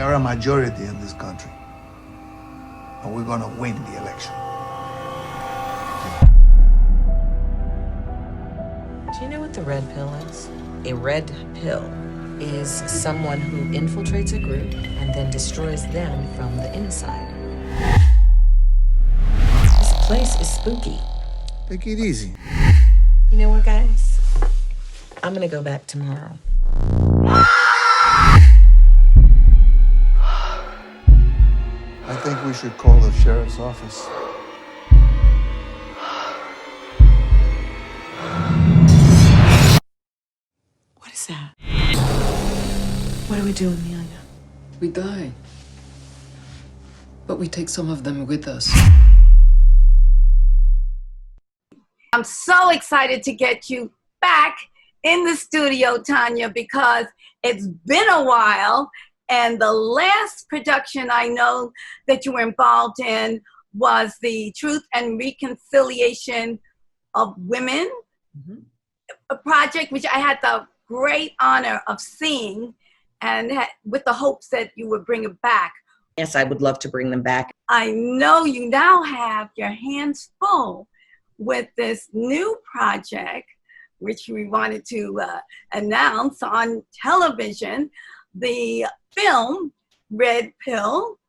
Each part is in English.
are a majority in this country, and we're gonna win the election. Do you know what the red pill is? A red pill is someone who infiltrates a group and then destroys them from the inside. This place is spooky. Take it easy. You know what, guys? I'm gonna go back tomorrow. I think we should call the sheriff's office. What is that? What do we do, Amelia? We die. But we take some of them with us. I'm so excited to get you back in the studio, Tonya, because it's been a while, and the last production I know that you were involved in was the Truth and Reconciliation of Women, a project which I had the great honor of seeing, and with the hopes that you would bring it back. Yes, I would love to bring them back. I know you now have your hands full with this new project, which we wanted to announce on television, the film Red Pill,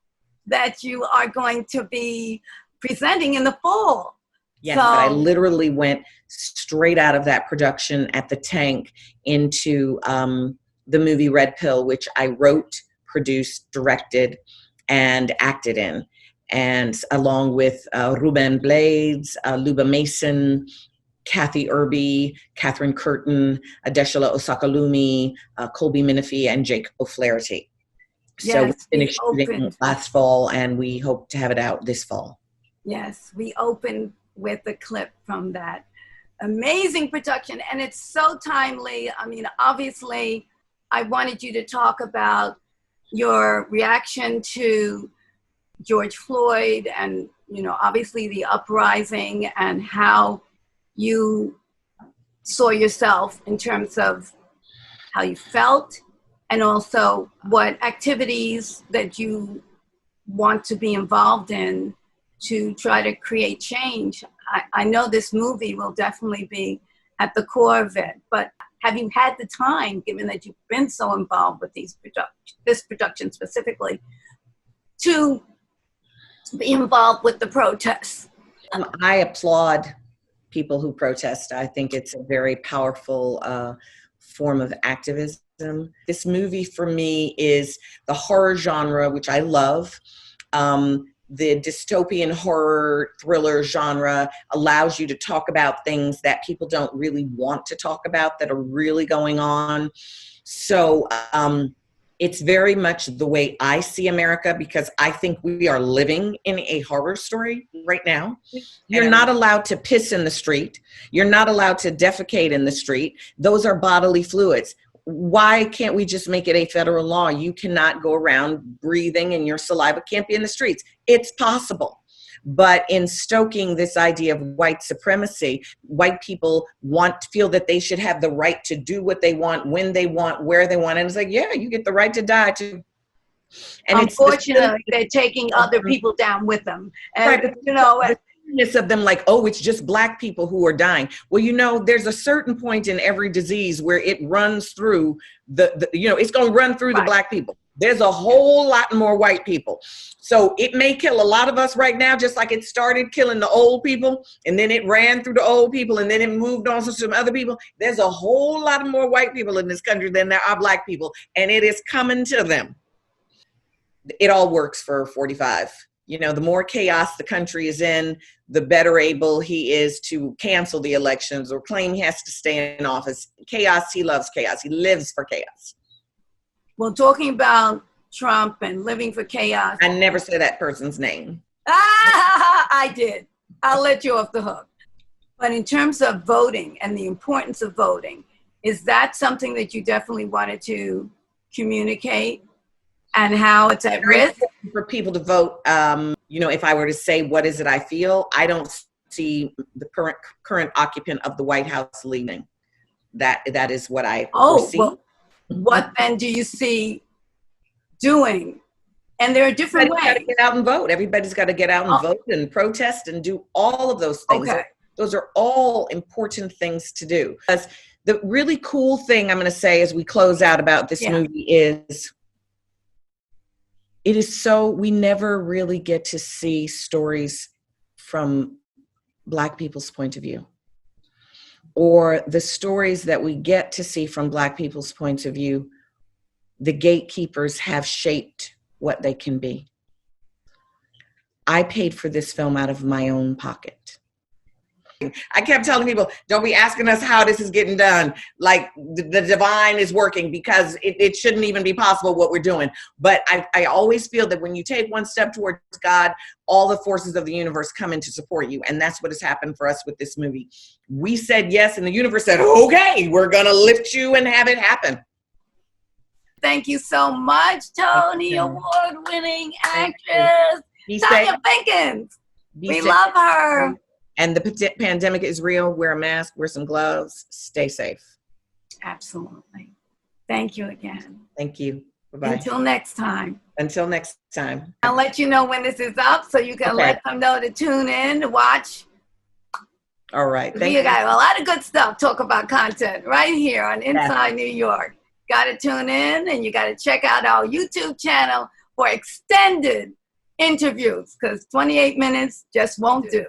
that you are going to be presenting in the fall. Yes, so, I literally went straight out of that production at the Tank into the movie Red Pill, which I wrote, produced, directed, and acted in. And along with Ruben Blades, Luba Mason, Kathy Irby, Catherine Curtin, Adeshala Osakalumi, Colby Minifie, and Jake O'Flaherty. Yes, so we finished shooting last fall, and we hope to have it out this fall. Yes, we opened with a clip from that amazing production, and it's so timely. I mean, obviously, I wanted you to talk about your reaction to George Floyd and, you know, obviously the uprising, and how you saw yourself in terms of how you felt, and also what activities that you want to be involved in to try to create change. I know this movie will definitely be at the core of it, but have you had the time, given that you've been so involved with this production specifically, to be involved with the protests? I applaud people who protest. I think it's a very powerful form of activism. This movie for me is the horror genre, which I love. The dystopian horror thriller genre allows you to talk about things that people don't really want to talk about, that are really going on. So it's very much the way I see America, because I think we are living in a horror story right now. You're not allowed to piss in the street. You're not allowed to defecate in the street. Those are bodily fluids. Why can't we just make it a federal law? You cannot go around breathing and your saliva can't be in the streets. It's possible. But in stoking this idea of white supremacy, white people feel that they should have the right to do what they want, when they want, where they want. And it's like, yeah, you get the right to die too. And unfortunately, they're taking other people down with them. And, right, you know, of them like, oh, it's just black people who are dying. Well, you know, there's a certain point in every disease where it runs through it's going to run through the black people. There's a whole lot more white people. So it may kill a lot of us right now, just like it started killing the old people, and then it ran through the old people, and then it moved on to some other people. There's a whole lot more white people in this country than there are black people, and it is coming to them. It all works for 45. You know, the more chaos the country is in, the better able he is to cancel the elections or claim he has to stay in office. Chaos, he loves chaos. He lives for chaos. Well, talking about Trump and living for chaos. I never said that person's name. I did. I'll let you off the hook. But in terms of voting and the importance of voting, is that something that you definitely wanted to communicate, and how it's at risk? For people to vote, you know, if I were to say, what is it I feel? I don't see the current occupant of the White House leaving. That is what I foresee. Well, what then do you see doing And there are different Everybody's got to ways. get out and vote. Everybody's got to get out and Oh. vote and protest and do all of those things. Okay. Those are all important things to do. Because the really cool thing I'm going to say as we close out about this movie is we never really get to see stories from Black people's point of view, or the stories that we get to see from Black people's points of view, the gatekeepers have shaped what they can be. I paid for this film out of my own pocket. I kept telling people, don't be asking us how this is getting done. Like the divine is working, because it shouldn't even be possible what we're doing. But I always feel that when you take one step towards God, all the forces of the universe come in to support you. And that's what has happened for us with this movie. We said yes, and the universe said, okay, we're going to lift you and have it happen. Thank you so much, Tony, award-winning actress, Tonya Pinkins. We love her. And the pandemic is real. Wear a mask, wear some gloves, stay safe. Absolutely. Thank you again. Thank you. Bye-bye. Until next time. Until next time. I'll let you know when this is up so you can let them know to tune in, to watch. All right. We got a lot of good stuff, talk about content right here on Inside New York. Got to tune in, and you got to check out our YouTube channel for extended interviews, because 28 minutes just won't do.